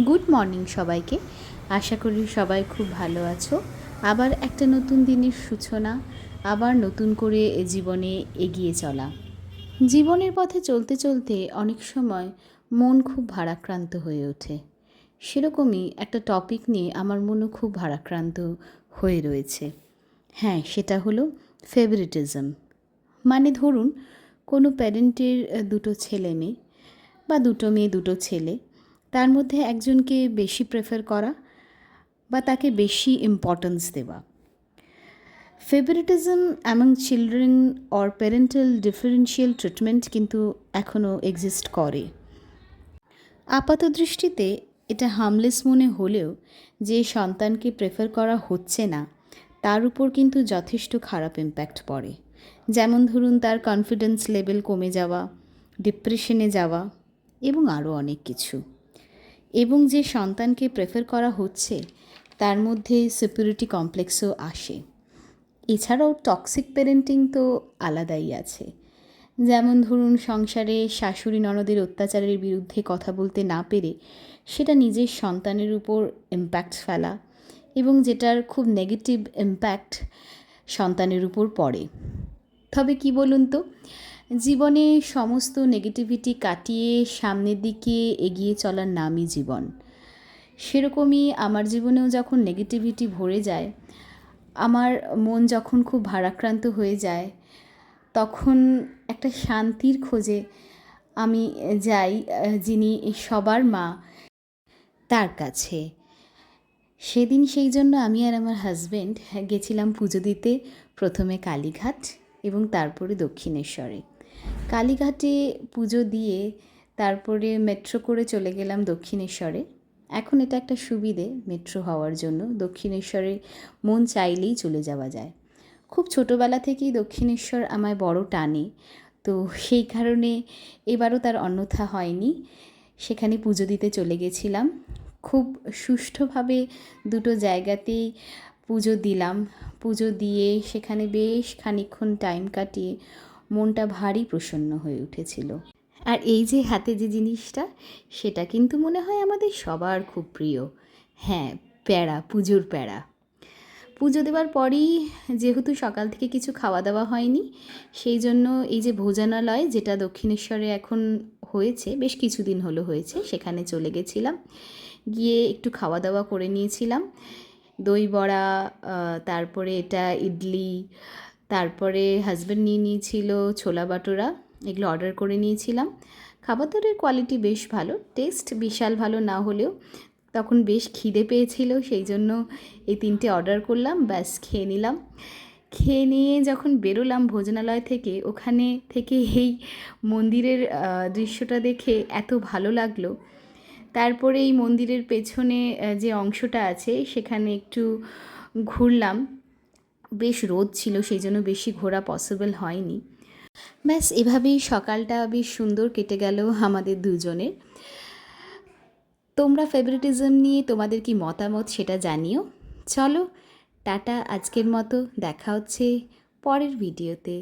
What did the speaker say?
Good morning সবাইকে। আশা করি সবাই খুব ভালো আছো। আবার একটা নতুন দিনের সূচনা, আবার নতুন করে জীবনে এগিয়ে চলা। জীবনের পথে চলতে চলতে অনেক সময় মন খুব ভারাক্রান্ত হয়ে ওঠে। সেরকমই একটা টপিক নিয়ে আমার মনও খুব ভারাক্রান্ত হয়ে রয়েছে। হ্যাঁ, সেটা হলো ফেভারিটিজম। মানে ধরুন, কোনো প্যারেন্টের দুটো ছেলে মেয়ে বা দুটো মেয়ে দুটো ছেলে, তার মধ্যে একজনকে বেশি প্রেফার করা বা তাকে বেশি ইম্পর্টেন্স দেওয়া। Favouritism among children or parental differential treatment কিন্তু এখনও এক্সিস্ট করে। আপাত দৃষ্টিতে এটা হার্মলেস মনে হলেও যে সন্তানকে প্রেফার করা হচ্ছে না তার উপর কিন্তু যথেষ্ট খারাপ ইম্প্যাক্ট পড়ে। যেমন ধরুন, তার কনফিডেন্স লেভেল কমে যাওয়া, ডিপ্রেশনে যাওয়া এবং আরও অনেক কিছু। এবং যে সন্তানকে প্রেফার করা হচ্ছে তার মধ্যে সিকিউরিটি কমপ্লেক্সও আসে। এছাড়াও টক্সিক প্যারেন্টিং তো আলাদাই আছে। যেমন ধরুন, সংসারে শাশুড়ি ননদের অত্যাচারের বিরুদ্ধে কথা বলতে না পেরে সেটা নিজের সন্তানের উপর ইম্প্যাক্ট ফেলা, এবং যেটার খুব নেগেটিভ ইম্প্যাক্ট সন্তানের উপর পড়ে। তবে কি বলুন তো, জীবনে সমস্ত নেগেটিভিটি কাটিয়ে সামনের দিকে এগিয়ে চলার নামই জীবন। সেরকমই আমার জীবনেও যখন নেগেটিভিটি ভরে যায়, আমার মন যখন খুব ভারাক্রান্ত হয়ে যায়, তখন একটা শান্তির খোঁজে আমি যাই যিনি সবার মা, তার কাছে। সেদিন সেই জন্য আমি আর আমার হাজব্যান্ড গেছিলাম পুজো দিতে, প্রথমে কালীঘাট এবং তারপরে দক্ষিণেশ্বরে। কালীঘাটে পুজো দিয়ে তারপরে মেট্রো করে চলে গেলাম দক্ষিণেশ্বরে। এখন এটা একটা সুবিধে মেট্রো হওয়ার জন্য, দক্ষিণেশ্বরে মন চাইলেই চলে যাওয়া যায়। খুব ছোটোবেলা থেকেই দক্ষিণেশ্বর আমায় বড় টানে, তো সেই কারণে এবারও তার অন্যথা হয়নি, সেখানে পুজো দিতে চলে গেছিলাম। খুব সুষ্ঠুভাবে দুটো জায়গাতেই পুজো দিলাম। পুজো দিয়ে সেখানে বেশ খানিকক্ষণ টাইম কাটিয়ে মনটা ভারী প্রসন্ন হয়ে উঠেছিল। আর এই যে হাতে যে জিনিসটা, সেটা কিন্তু মনে হয় আমাদের সবার খুব প্রিয়। হ্যাঁ, প্যাড়া, পুজোর প্যাড়া। পুজো দেওয়ার পরেই যেহেতু সকাল থেকে কিছু খাওয়া দাওয়া হয়নি, সেই জন্য এই যে ভোজনালয়, যেটা দক্ষিণেশ্বরে এখন হয়েছে, বেশ কিছুদিন হলো হয়েছে, সেখানে চলে গেছিলাম। গিয়ে একটু খাওয়া দাওয়া করে নিয়েছিলাম। দই বড়া, তারপরে এটা ইডলি, তারপরে হাজব্যান্ড নিয়ে নিয়েছিল ছোলা বাটোরা, এগুলো অর্ডার করে নিয়েছিলাম। খাবার দাবারের কোয়ালিটি বেশ ভালো, টেস্ট বিশাল ভালো না হলেও তখন বেশ খিদে পেয়েছিল, সেই জন্য এই তিনটে অর্ডার করলাম, ব্যাস খেয়ে নিলাম। খেয়ে নিয়ে যখন বেরোলাম ভোজনালয় থেকে, ওখানে থেকে এই মন্দিরের দৃশ্যটা দেখে এত ভালো লাগলো। তারপরে এই মন্দিরের পেছনে যে অংশটা আছে সেখানে একটু ঘুরলাম। বেশ রোদ ছিল, সেই জন্য বেশি ঘোরা পসিবল হয়নি। ব্যাস এভাবেই সকালটা বেশ সুন্দর কেটে গেল আমাদের দুজনের। তোমরা ফেভারিটিজম নিয়ে তোমাদের কি মতামত সেটা জানিও। চলো, টাটা, আজকের মতো দেখা হচ্ছে পরের ভিডিওতে।